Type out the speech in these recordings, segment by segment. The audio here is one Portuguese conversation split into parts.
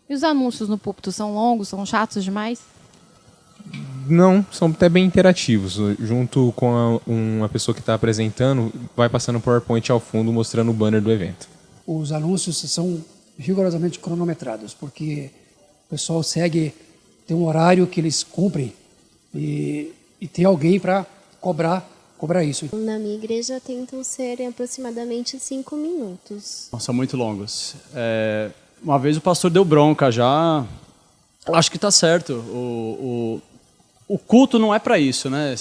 E os anúncios no púlpito são longos, são chatos demais? Não, são até bem interativos. Junto com uma pessoa que está apresentando, vai passando o PowerPoint ao fundo mostrando o banner do evento. Os anúncios são rigorosamente cronometrados, porque o pessoal tem um horário que eles cumprem e tem alguém para cobrar isso. Na minha igreja tentam ser aproximadamente 5 minutos. São muito longos. Uma vez o pastor deu bronca já. Acho que está certo. O culto não é para isso, né?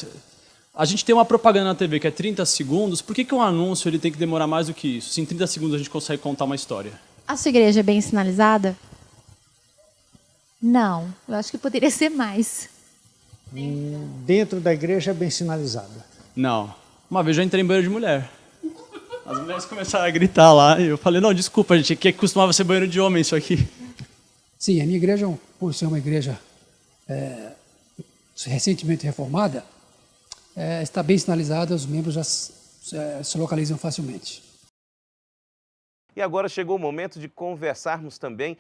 A gente tem uma propaganda na TV que é 30 segundos. Por que um anúncio ele tem que demorar mais do que isso? Se em 30 segundos a gente consegue contar uma história. A sua igreja é bem sinalizada? Não, eu acho que poderia ser mais. Dentro da igreja é bem sinalizada. Não. Uma vez eu entrei em banheiro de mulher. As mulheres começaram a gritar lá e eu falei, não, desculpa, gente, aqui costumava ser banheiro de homem isso aqui. Sim, a minha igreja, por ser uma igreja recentemente reformada, está bem sinalizada, os membros já se localizam facilmente. E agora chegou o momento de conversarmos também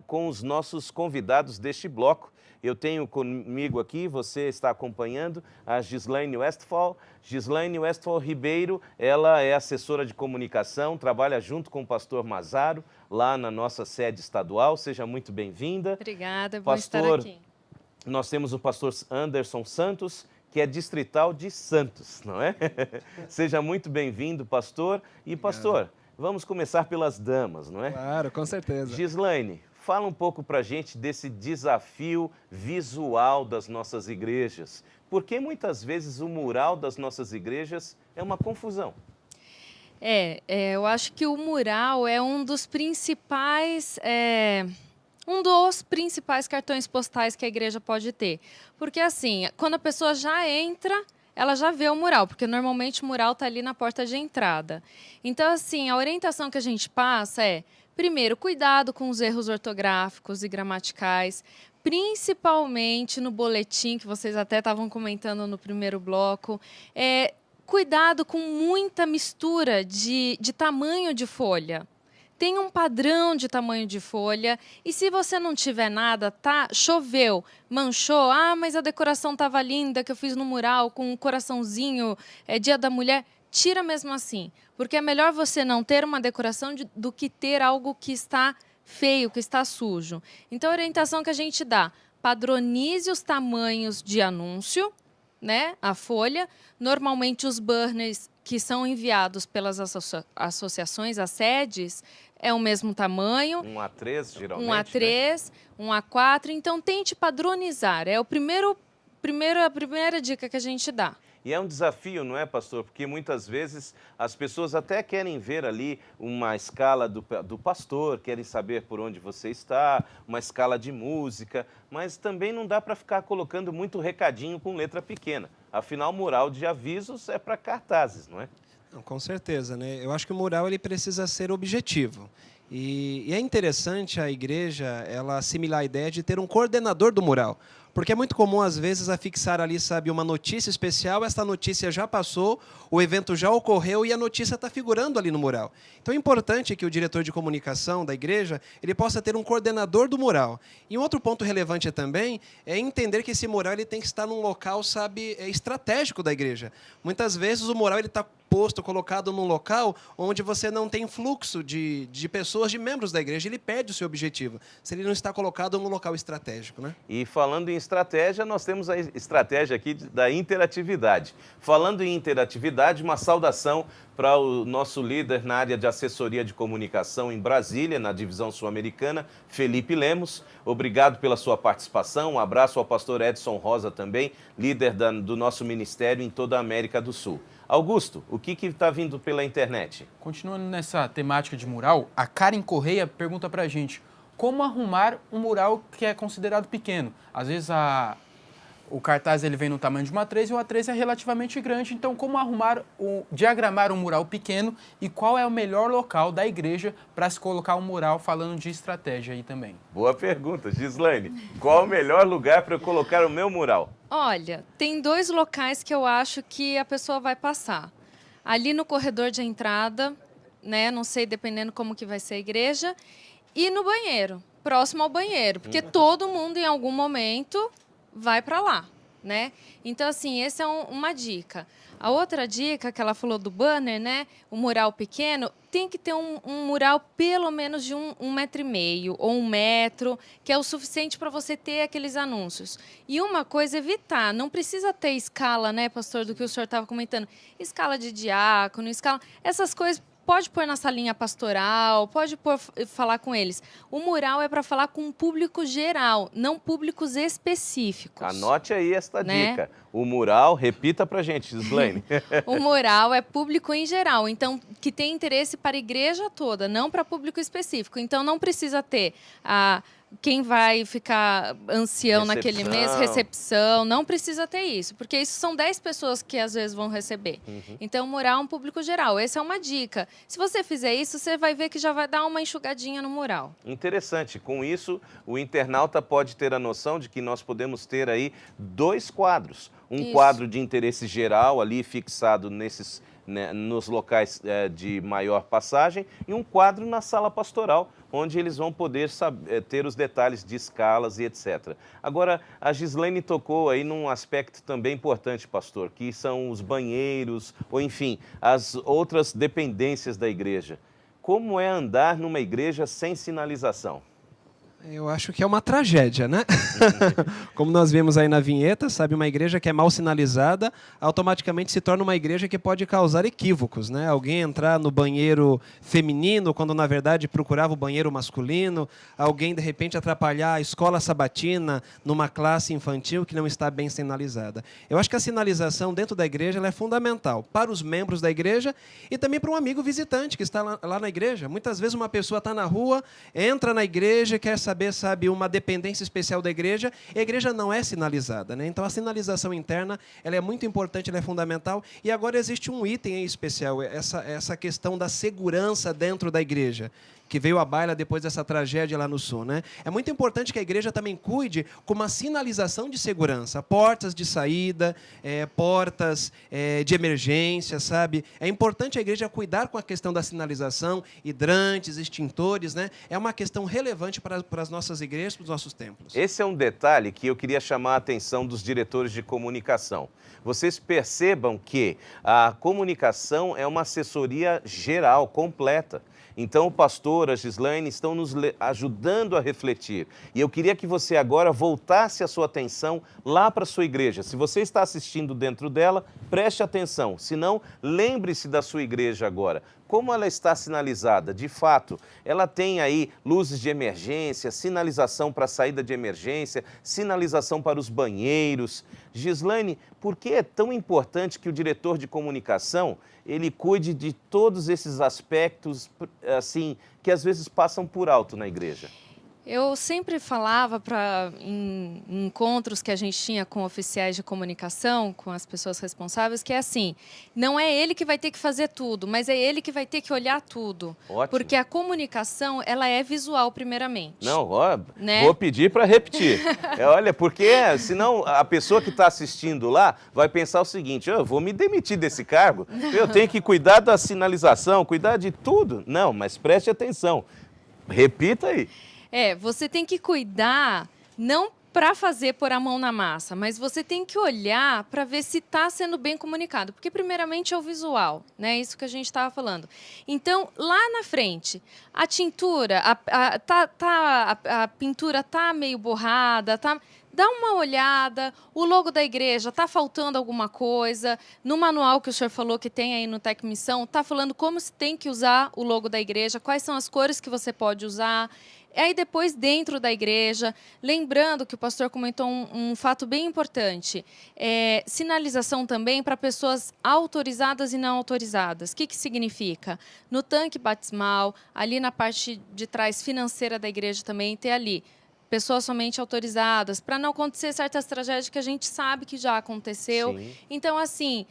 com os nossos convidados deste bloco. Eu tenho comigo aqui, você está acompanhando, a Gislaine Westphal. Gislaine Westphal Ribeiro, ela é assessora de comunicação, trabalha junto com o pastor Mazaro, lá na nossa sede estadual. Seja muito bem-vinda. Obrigada, é bom estar aqui. Nós temos o pastor Anderson Santos, que é distrital de Santos, não é? Seja muito bem-vindo, pastor. E, pastor, vamos começar pelas damas, não é? Claro, com certeza. Gislaine, fala um pouco para a gente desse desafio visual das nossas igrejas. Porque muitas vezes o mural das nossas igrejas é uma confusão. Eu acho que o mural é um dos principais cartões postais que a igreja pode ter. Porque assim, quando a pessoa já entra, ela já vê o mural, porque normalmente o mural está ali na porta de entrada. Então, assim, a orientação que a gente passa é, primeiro, cuidado com os erros ortográficos e gramaticais, principalmente no boletim, que vocês até estavam comentando no primeiro bloco. Cuidado com muita mistura de tamanho de folha. Tem um padrão de tamanho de folha e se você não tiver nada, choveu, manchou, mas a decoração estava linda que eu fiz no mural com um coraçãozinho, Dia da Mulher, tira mesmo assim, porque é melhor você não ter uma decoração do que ter algo que está feio, que está sujo. Então a orientação que a gente dá, padronize os tamanhos de anúncio, né, a folha, normalmente os banners que são enviados pelas associações, as sedes, é o mesmo tamanho. Um A3, geralmente, um A3, né? Um A4. Então, tente padronizar. É a primeira dica que a gente dá. E é um desafio, não é, pastor? Porque muitas vezes as pessoas até querem ver ali uma escala do pastor, querem saber por onde você está, uma escala de música, mas também não dá para ficar colocando muito recadinho com letra pequena. Afinal, mural de avisos é para cartazes, não é? Não, com certeza, né? Eu acho que o mural ele precisa ser objetivo. E é interessante a igreja ela assimilar a ideia de ter um coordenador do mural. Porque é muito comum, às vezes, afixar ali, sabe, uma notícia especial, essa notícia já passou, o evento já ocorreu e a notícia está figurando ali no mural. Então é importante que o diretor de comunicação da igreja ele possa ter um coordenador do mural. E um outro ponto relevante também é entender que esse mural ele tem que estar num local, sabe, estratégico da igreja. Muitas vezes o mural está colocado num local onde você não tem fluxo de pessoas, de membros da igreja, ele perde o seu objetivo, se ele não está colocado num local estratégico, né? E falando em estratégia, nós temos a estratégia aqui da interatividade. Falando em interatividade, uma saudação para o nosso líder na área de assessoria de comunicação em Brasília, na divisão sul-americana, Felipe Lemos. Obrigado pela sua participação. Um abraço ao pastor Edson Rosa também, líder do nosso ministério em toda a América do Sul. Augusto, o que está vindo pela internet? Continuando nessa temática de mural, a Karen Correia pergunta para a gente como arrumar um mural que é considerado pequeno. Às vezes o cartaz ele vem no tamanho de uma A3 e o A3 é relativamente grande. Então, como diagramar um mural pequeno e qual é o melhor local da igreja para se colocar um mural falando de estratégia aí também? Boa pergunta, Gislaine. Qual o melhor lugar para eu colocar o meu mural? Olha, tem 2 locais que eu acho que a pessoa vai passar. Ali no corredor de entrada, né? Não sei, dependendo como que vai ser a igreja. E no banheiro. próximo ao banheiro, porque todo mundo em algum momento vai para lá, né? Então, assim, essa é uma dica. A outra dica que ela falou do banner, né? O mural pequeno, tem que ter um mural pelo menos de 1,5 m ou 1 metro, que é o suficiente para você ter aqueles anúncios. E uma coisa, evitar, não precisa ter escala, né, pastor, do que o senhor estava comentando, escala de diácono, escala, essas coisas. Pode pôr na salinha pastoral, pode falar com eles. O mural é para falar com um público geral, não públicos específicos. Anote aí esta né? dica. O mural, repita pra gente, Gislaine. O mural é público em geral, então que tem interesse para a igreja toda, não para público específico. Então não precisa ter quem vai ficar ancião naquele mês, recepção, não precisa ter isso, porque isso são 10 pessoas que às vezes vão receber. Então, o mural é um público geral. Essa é uma dica. Se você fizer isso, você vai ver que já vai dar uma enxugadinha no mural. Interessante. Com isso, o internauta pode ter a noção de que nós podemos ter aí 2 quadros. Um quadro de interesse geral ali fixado nos locais de maior passagem e um quadro na sala pastoral, onde eles vão poder ter os detalhes de escalas e etc. Agora, a Gislaine tocou aí num aspecto também importante, pastor, que são os banheiros, ou enfim, as outras dependências da igreja. Como é andar numa igreja sem sinalização? Eu acho que é uma tragédia, né? Como nós vimos aí na vinheta, sabe, uma igreja que é mal sinalizada, automaticamente se torna uma igreja que pode causar equívocos, né? Alguém entrar no banheiro feminino, quando na verdade procurava o banheiro masculino, alguém de repente atrapalhar a escola sabatina numa classe infantil que não está bem sinalizada. Eu acho que a sinalização dentro da igreja ela é fundamental para os membros da igreja e também para um amigo visitante que está lá na igreja. Muitas vezes uma pessoa está na rua, entra na igreja, quer saber, sabe, uma dependência especial da igreja, e a igreja não é sinalizada, né? Então a sinalização interna, ela é muito importante, ela é fundamental, e agora existe um item em especial, essa questão da segurança dentro da igreja, que veio à baila depois dessa tragédia lá no sul, né? É muito importante que a igreja também cuide com uma sinalização de segurança, portas de saída, portas de emergência, sabe? É importante a igreja cuidar com a questão da sinalização, hidrantes, extintores, né? É uma questão relevante para as nossas igrejas, para os nossos templos. Esse é um detalhe que eu queria chamar a atenção dos diretores de comunicação. Vocês percebam que a comunicação é uma assessoria geral, completa. Então, o pastor, a Gislaine, estão nos ajudando a refletir. E eu queria que você agora voltasse a sua atenção lá para a sua igreja. Se você está assistindo dentro dela, preste atenção. Se não, lembre-se da sua igreja agora. Como ela está sinalizada? De fato, ela tem aí luzes de emergência, sinalização para a saída de emergência, sinalização para os banheiros. Gislaine, por que é tão importante que o diretor de comunicação ele cuide de todos esses aspectos assim, que às vezes passam por alto na igreja? Eu sempre falava em encontros que a gente tinha com oficiais de comunicação, com as pessoas responsáveis, que é assim, não é ele que vai ter que fazer tudo, mas é ele que vai ter que olhar tudo. Ótimo. Porque a comunicação, ela é visual primeiramente. Não, né? Vou pedir para repetir. Olha, porque senão a pessoa que está assistindo lá vai pensar o seguinte, eu vou me demitir desse cargo, eu tenho que cuidar da sinalização, cuidar de tudo. Não, mas preste atenção, repita aí. Você tem que cuidar, não para pôr a mão na massa, mas você tem que olhar para ver se está sendo bem comunicado, porque primeiramente é o visual, né? Isso que a gente estava falando. Então, lá na frente, a tintura, a pintura tá meio borrada, dá uma olhada, o logo da igreja, está faltando alguma coisa. No manual que o senhor falou que tem aí no Tec Missão, está falando como se tem que usar o logo da igreja, quais são as cores que você pode usar. Aí depois, dentro da igreja, lembrando que o pastor comentou um fato bem importante, sinalização também para pessoas autorizadas e não autorizadas. O que significa? No tanque batismal, ali na parte de trás financeira da igreja também, ter ali pessoas somente autorizadas, para não acontecer certas tragédias que a gente sabe que já aconteceu. Sim. Então, assim,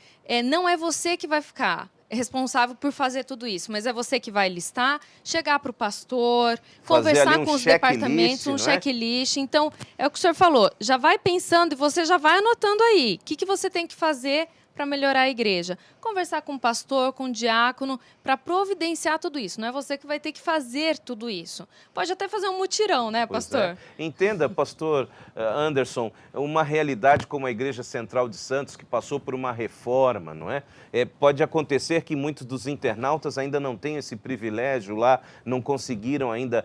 não é você que vai ficar responsável por fazer tudo isso, mas é você que vai listar, chegar para o pastor, conversar com os departamentos, um checklist. Então, é o que o senhor falou, já vai pensando e você já vai anotando aí. O que você tem que fazer para melhorar a igreja? Conversar com o pastor, com o diácono, para providenciar tudo isso. Não é você que vai ter que fazer tudo isso. Pode até fazer um mutirão, né, Pois pastor? é. Entenda, pastor Anderson, uma realidade como a Igreja Central de Santos, que passou por uma reforma, não é? Pode acontecer que muitos dos internautas ainda não têm esse privilégio lá, não conseguiram ainda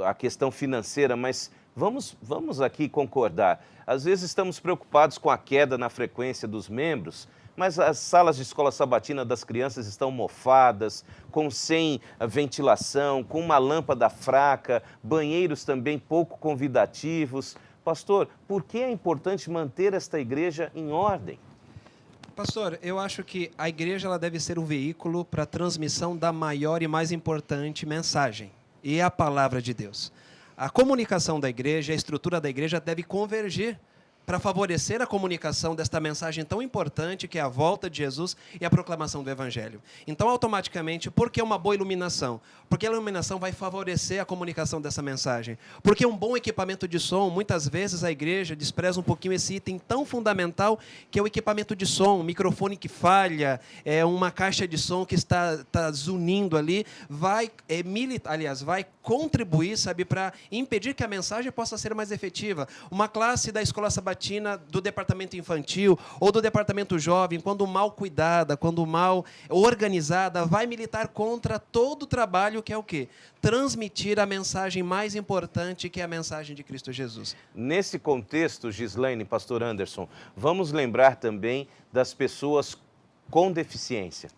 a questão financeira, mas vamos aqui concordar. Às vezes estamos preocupados com a queda na frequência dos membros, mas as salas de escola sabatina das crianças estão mofadas, sem ventilação, com uma lâmpada fraca, banheiros também pouco convidativos. Pastor, por que é importante manter esta igreja em ordem? Pastor, eu acho que a igreja ela deve ser um veículo para a transmissão da maior e mais importante mensagem, e é a palavra de Deus. A comunicação da igreja, a estrutura da igreja deve convergir para favorecer a comunicação desta mensagem tão importante que é a volta de Jesus e a proclamação do Evangelho. Então, automaticamente, por que uma boa iluminação? Porque a iluminação vai favorecer a comunicação dessa mensagem. Porque um bom equipamento de som, muitas vezes a igreja despreza um pouquinho esse item tão fundamental que é o equipamento de som, um microfone que falha, uma caixa de som que está zunindo ali, vai contribuir, sabe, para impedir que a mensagem possa ser mais efetiva. Uma classe da escola sabatina, do departamento infantil ou do departamento jovem, quando mal cuidada, quando mal organizada, vai militar contra todo o trabalho que é o quê? Transmitir a mensagem mais importante, que é a mensagem de Cristo Jesus. Nesse contexto, Gislaine, pastor Anderson, vamos lembrar também das pessoas com deficiência.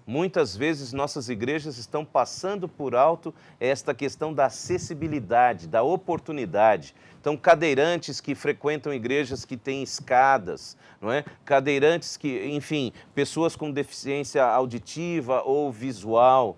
Muitas vezes nossas igrejas estão passando por alto esta questão da acessibilidade, da oportunidade. Então, cadeirantes que frequentam igrejas que têm escadas, não é? Cadeirantes que, enfim, pessoas com deficiência auditiva ou visual.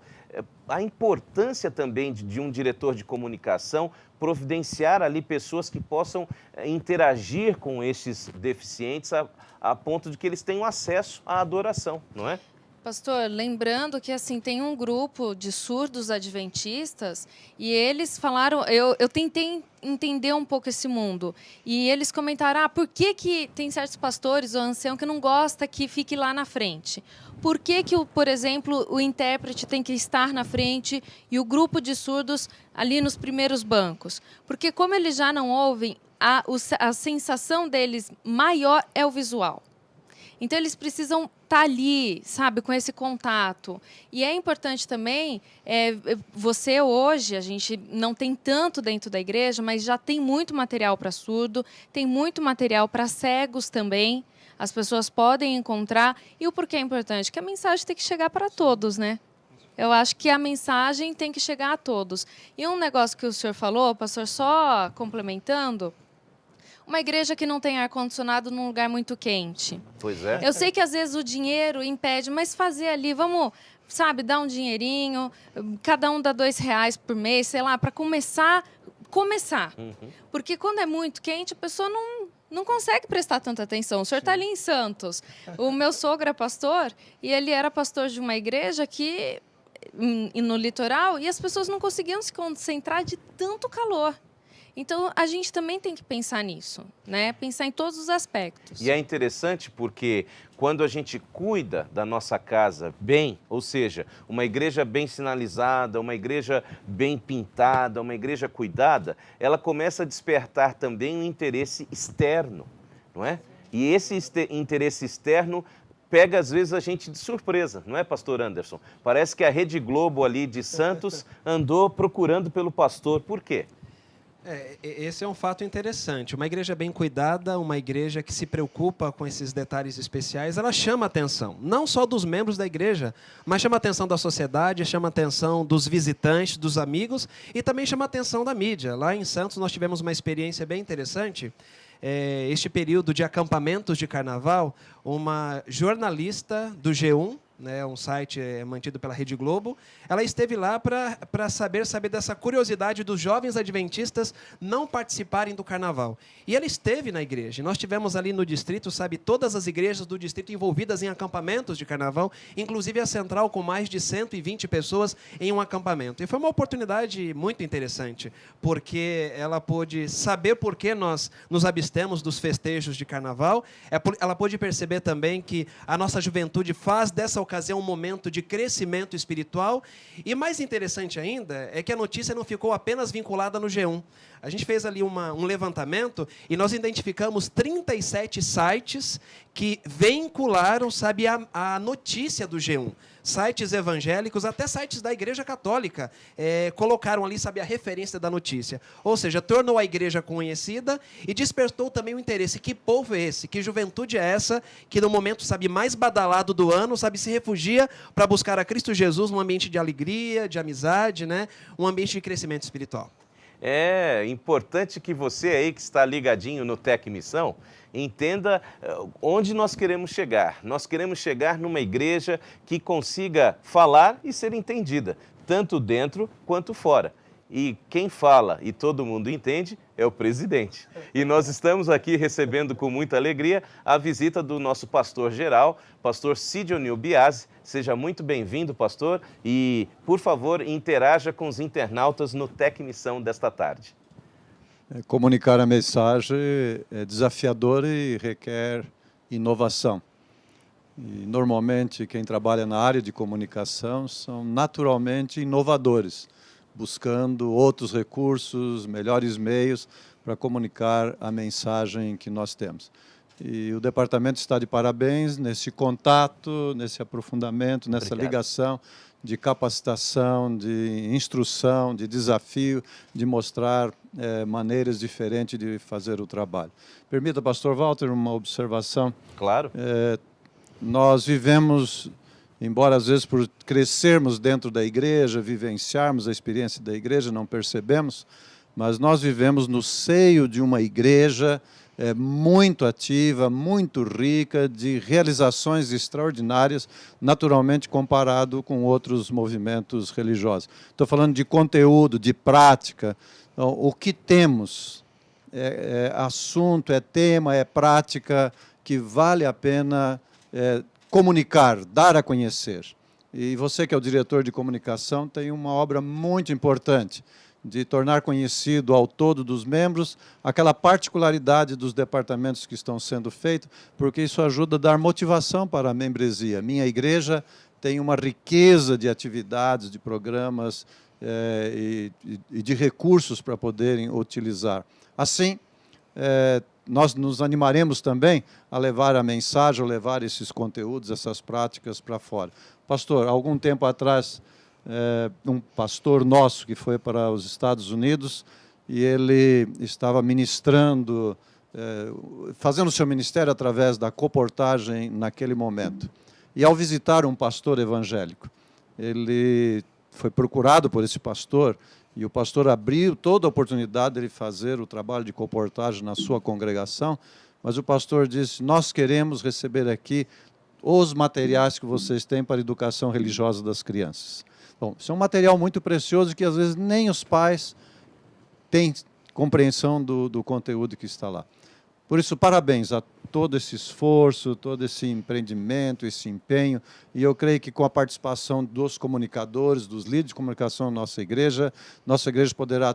A importância também de um diretor de comunicação providenciar ali pessoas que possam interagir com esses deficientes a ponto de que eles tenham acesso à adoração, não é? Pastor, lembrando que assim tem um grupo de surdos adventistas e eles falaram, eu tentei entender um pouco esse mundo e eles comentaram, por que tem certos pastores ou ancião que não gosta que fique lá na frente? Por que, por exemplo, o intérprete tem que estar na frente e o grupo de surdos ali nos primeiros bancos? Porque como eles já não ouvem, a sensação deles maior é o visual. Então, eles precisam estar ali, sabe, com esse contato. E é importante também, você hoje, a gente não tem tanto dentro da igreja, mas já tem muito material para surdo, tem muito material para cegos também. As pessoas podem encontrar. E o porquê é importante? Que a mensagem tem que chegar para todos, né? Eu acho que a mensagem tem que chegar a todos. E um negócio que o senhor falou, pastor, só complementando... Uma igreja que não tem ar-condicionado num lugar muito quente. Pois é. Eu sei que às vezes o dinheiro impede, mas fazer ali, vamos, sabe, dar um dinheirinho, cada um dá R$2 por mês, sei lá, para começar. Uhum. Porque quando é muito quente, a pessoa não consegue prestar tanta atenção. O senhor está ali em Santos. O meu sogro é pastor e ele era pastor de uma igreja que no litoral e as pessoas não conseguiam se concentrar de tanto calor. Então, a gente também tem que pensar nisso, né? Pensar em todos os aspectos. E é interessante porque quando a gente cuida da nossa casa bem, ou seja, uma igreja bem sinalizada, uma igreja bem pintada, uma igreja cuidada, ela começa a despertar também um interesse externo, não é? E esse interesse externo pega, às vezes, a gente de surpresa, não é, pastor Anderson? Parece que a Rede Globo ali de Santos andou procurando pelo pastor. Por quê? Esse é um fato interessante. Uma igreja bem cuidada, uma igreja que se preocupa com esses detalhes especiais, ela chama a atenção, não só dos membros da igreja, mas chama a atenção da sociedade, chama a atenção dos visitantes, dos amigos e também chama a atenção da mídia. Lá em Santos nós tivemos uma experiência bem interessante. Este período de acampamentos de carnaval, uma jornalista do G1, né, um site mantido pela Rede Globo. Ela esteve lá para saber dessa curiosidade dos jovens adventistas não participarem do carnaval. E ela esteve na igreja. Nós tivemos ali no distrito, todas as igrejas do distrito envolvidas em acampamentos de carnaval, inclusive a central com mais de 120 pessoas em um acampamento. E foi uma oportunidade muito interessante, porque ela pôde saber por que nós nos abstemos dos festejos de carnaval. Ela pôde perceber também que a nossa juventude faz dessa ocasião um momento de crescimento espiritual. E mais interessante ainda é que a notícia não ficou apenas vinculada no G1. A gente fez ali um levantamento e nós identificamos 37 sites que vincularam, a notícia do G1. Sites evangélicos, até sites da Igreja Católica, colocaram ali, a referência da notícia. Ou seja, tornou a igreja conhecida e despertou também o interesse. Que povo é esse? Que juventude é essa que no momento, mais badalado do ano, se refugia para buscar a Cristo Jesus num ambiente de alegria, de amizade, né? Um ambiente de crescimento espiritual. É importante que você aí que está ligadinho no Tec Missão entenda onde nós queremos chegar. Nós queremos chegar numa igreja que consiga falar e ser entendida, tanto dentro quanto fora. E quem fala e todo mundo entende é o presidente. E nós estamos aqui recebendo com muita alegria a visita do nosso pastor-geral, pastor Sidionil Biasi. Seja muito bem-vindo, pastor, e, por favor, interaja com os internautas no Tec Missão desta tarde. Comunicar a mensagem é desafiador e requer inovação. E, normalmente, quem trabalha na área de comunicação são naturalmente inovadores, buscando outros recursos, melhores meios para comunicar a mensagem que nós temos. E o departamento está de parabéns nesse contato, nesse aprofundamento, nessa ligação de capacitação, de instrução, de desafio, de mostrar maneiras diferentes de fazer o trabalho. Permita, pastor Walter, uma observação. Claro. Nós vivemos, embora às vezes por crescermos dentro da igreja, vivenciarmos a experiência da igreja, não percebemos, mas nós vivemos no seio de uma igreja muito ativa, muito rica, de realizações extraordinárias, naturalmente comparado com outros movimentos religiosos. Estou falando de conteúdo, de prática. Então, o que temos é assunto, é tema, é prática que vale a pena comunicar, dar a conhecer. E você, que é o diretor de comunicação, tem uma obra muito importante de tornar conhecido ao todo dos membros aquela particularidade dos departamentos que estão sendo feitos, porque isso ajuda a dar motivação para a membresia. Minha igreja tem uma riqueza de atividades, de programas e de recursos para poderem utilizar. Assim, nós nos animaremos também a levar a mensagem, a levar esses conteúdos, essas práticas para fora. Pastor, algum tempo atrás, um pastor nosso que foi para os Estados Unidos e ele estava ministrando, fazendo o seu ministério através da coportagem naquele momento. E ao visitar um pastor evangélico, ele foi procurado por esse pastor e o pastor abriu toda a oportunidade de ele fazer o trabalho de coportagem na sua congregação, mas o pastor disse: nós queremos receber aqui os materiais que vocês têm para a educação religiosa das crianças. Bom, isso é um material muito precioso que às vezes nem os pais têm compreensão do conteúdo que está lá. Por isso, parabéns a todo esse esforço, todo esse empreendimento, esse empenho, e eu creio que com a participação dos comunicadores, dos líderes de comunicação da nossa igreja poderá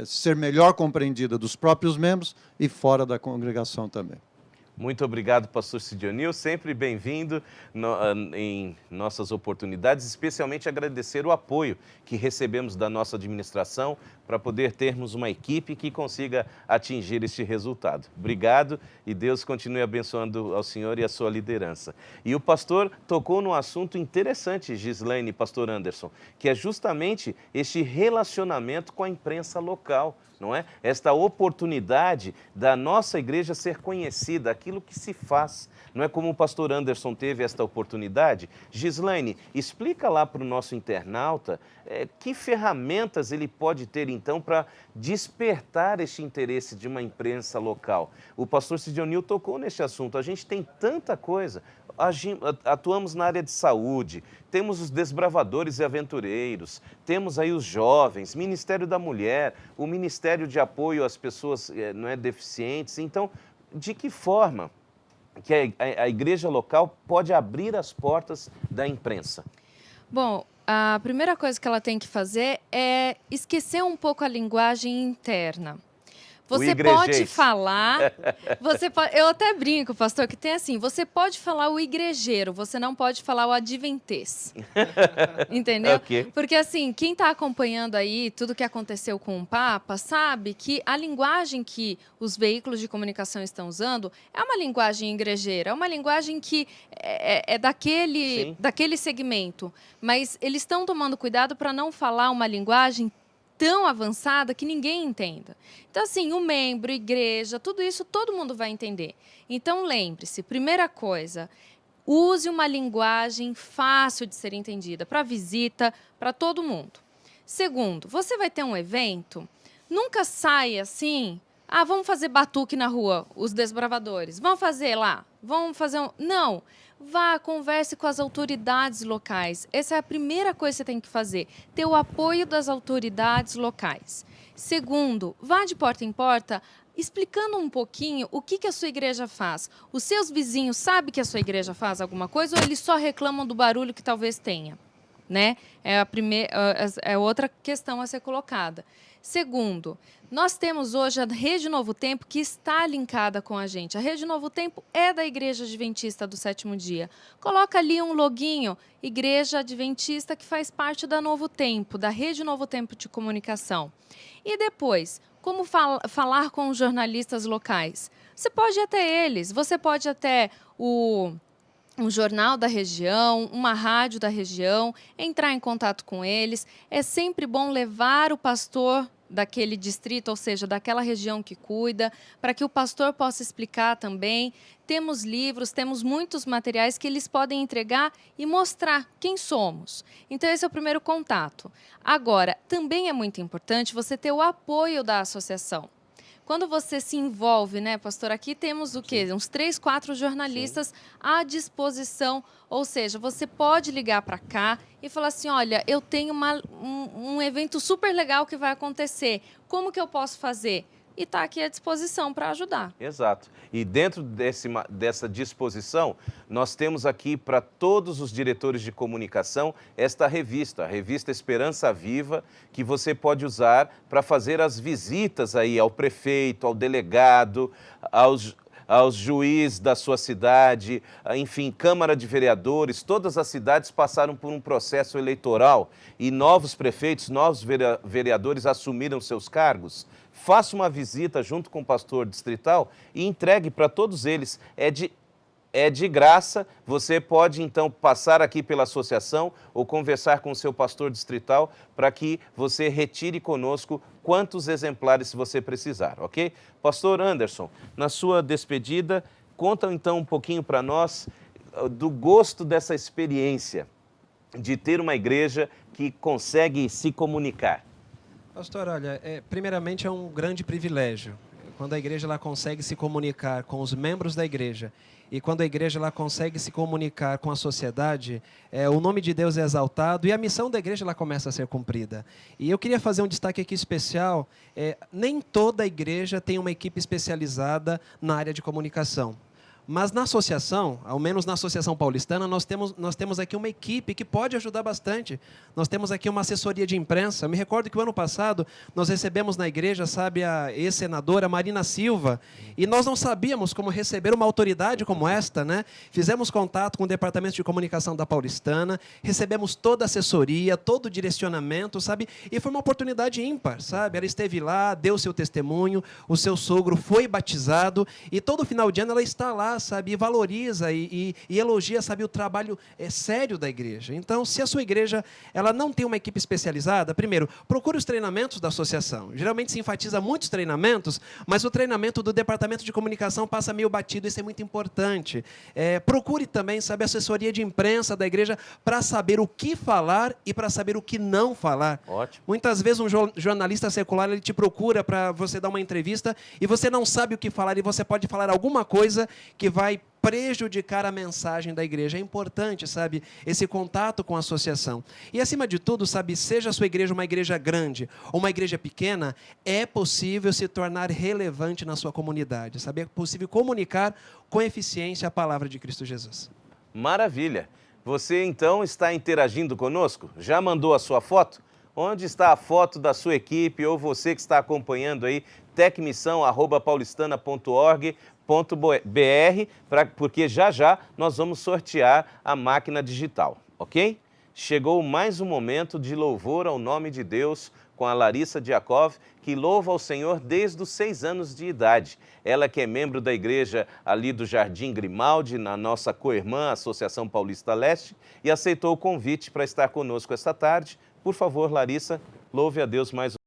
ser melhor compreendida dos próprios membros e fora da congregação também. Muito obrigado, pastor Sidionil, sempre bem-vindo em nossas oportunidades, especialmente agradecer o apoio que recebemos da nossa administração para poder termos uma equipe que consiga atingir este resultado. Obrigado e Deus continue abençoando ao senhor e a sua liderança. E o pastor tocou num assunto interessante, Gislaine e pastor Anderson, que é justamente este relacionamento com a imprensa local. Não é? Esta oportunidade da nossa igreja ser conhecida, aquilo que se faz. Não é como o pastor Anderson teve esta oportunidade? Gislaine, explica lá para o nosso internauta que ferramentas ele pode ter, então, para despertar este interesse de uma imprensa local. O pastor Sidionil tocou neste assunto. A gente tem tanta coisa. atuamos na área de saúde, temos os desbravadores e aventureiros, temos aí os jovens, Ministério da Mulher, o Ministério de Apoio às Pessoas deficientes. Então, de que forma que a igreja local pode abrir as portas da imprensa? Bom, a primeira coisa que ela tem que fazer é esquecer um pouco a linguagem interna. Você pode falar, eu até brinco, pastor, que tem assim, você pode falar o igrejeiro, você não pode falar o adventês. Entendeu? Okay. Porque assim, quem está acompanhando aí tudo que aconteceu com o Papa, sabe que a linguagem que os veículos de comunicação estão usando é uma linguagem igrejeira, é uma linguagem que é daquele segmento. Mas eles estão tomando cuidado para não falar uma linguagem tão avançada que ninguém entenda. Então, assim, o membro, igreja, tudo isso todo mundo vai entender. Então, lembre-se, primeira coisa, use uma linguagem fácil de ser entendida para visita, para todo mundo. Segundo, você vai ter um evento, nunca saia assim, vamos fazer batuque na rua, os desbravadores, vamos fazer lá, vamos fazer um... Não, vá, converse com as autoridades locais. Essa é a primeira coisa que você tem que fazer, ter o apoio das autoridades locais. Segundo, vá de porta em porta, explicando um pouquinho o que a sua igreja faz. Os seus vizinhos sabem que a sua igreja faz alguma coisa ou eles só reclamam do barulho que talvez tenha? Né? É outra questão a ser colocada. Segundo, nós temos hoje a Rede Novo Tempo que está linkada com a gente. A Rede Novo Tempo é da Igreja Adventista do Sétimo Dia. Coloca ali um loguinho, Igreja Adventista, que faz parte da Novo Tempo, da Rede Novo Tempo de Comunicação. E depois, como falar com os jornalistas locais? Você pode ir até eles, você pode ir até um jornal da região, uma rádio da região, entrar em contato com eles. É sempre bom levar o pastor daquele distrito, ou seja, daquela região que cuida, para que o pastor possa explicar também. Temos livros, temos muitos materiais que eles podem entregar e mostrar quem somos. Então, esse é o primeiro contato. Agora, também é muito importante você ter o apoio da associação. Quando você se envolve, né, pastor? Aqui temos o quê? Uns 3, 4 jornalistas à disposição. Ou seja, você pode ligar para cá e falar assim, olha, eu tenho um evento super legal que vai acontecer. Como que eu posso fazer? E está aqui à disposição para ajudar. Exato. E dentro dessa disposição, nós temos aqui para todos os diretores de comunicação esta revista, a revista Esperança Viva, que você pode usar para fazer as visitas aí ao prefeito, ao delegado, aos juízes da sua cidade, enfim, Câmara de Vereadores. Todas as cidades passaram por um processo eleitoral e novos prefeitos, novos vereadores assumiram seus cargos. Faça uma visita junto com o pastor distrital e entregue para todos eles. É de graça, você pode então passar aqui pela associação ou conversar com o seu pastor distrital para que você retire conosco quantos exemplares você precisar, ok? Pastor Anderson, na sua despedida, conta então um pouquinho para nós do gosto dessa experiência de ter uma igreja que consegue se comunicar. Pastor, olha, primeiramente é um grande privilégio quando a igreja ela consegue se comunicar com os membros da igreja e quando a igreja ela consegue se comunicar com a sociedade, o nome de Deus é exaltado e a missão da igreja ela começa a ser cumprida. E eu queria fazer um destaque aqui especial, nem toda igreja tem uma equipe especializada na área de comunicação. Mas na associação, ao menos na Associação Paulistana, nós temos aqui uma equipe que pode ajudar bastante. Nós temos aqui uma assessoria de imprensa. Eu me recordo que o ano passado nós recebemos na igreja, sabe, a ex-senadora Marina Silva, e nós não sabíamos como receber uma autoridade como esta, né? Fizemos contato com o Departamento de Comunicação da Paulistana, recebemos toda a assessoria, todo o direcionamento, sabe? E foi uma oportunidade ímpar, sabe? Ela esteve lá, deu seu testemunho, o seu sogro foi batizado, e todo final de ano ela está lá, sabe, e valoriza e elogia, sabe, o trabalho sério da igreja. Então, se a sua igreja ela não tem uma equipe especializada, primeiro, procure os treinamentos da associação. Geralmente se enfatiza muitos treinamentos, mas o treinamento do departamento de comunicação passa meio batido, isso é muito importante. Procure também, sabe, a assessoria de imprensa da igreja para saber o que falar e para saber o que não falar. Ótimo. Muitas vezes um jornalista secular ele te procura para você dar uma entrevista e você não sabe o que falar e você pode falar alguma coisa que vai prejudicar a mensagem da igreja. É importante, sabe, esse contato com a associação. E, acima de tudo, sabe, seja a sua igreja uma igreja grande ou uma igreja pequena, é possível se tornar relevante na sua comunidade, sabe? É possível comunicar com eficiência a palavra de Cristo Jesus. Maravilha! Você, então, está interagindo conosco? Já mandou a sua foto? Onde está a foto da sua equipe ou você que está acompanhando aí, tecmissão@paulistana.org.br, porque já nós vamos sortear a máquina digital, ok? Chegou mais um momento de louvor ao nome de Deus com a Larissa Diakov, que louva ao Senhor desde os 6 anos de idade. Ela que é membro da igreja ali do Jardim Grimaldi, na nossa co-irmã, Associação Paulista Leste, e aceitou o convite para estar conosco esta tarde. Por favor, Larissa, louve a Deus mais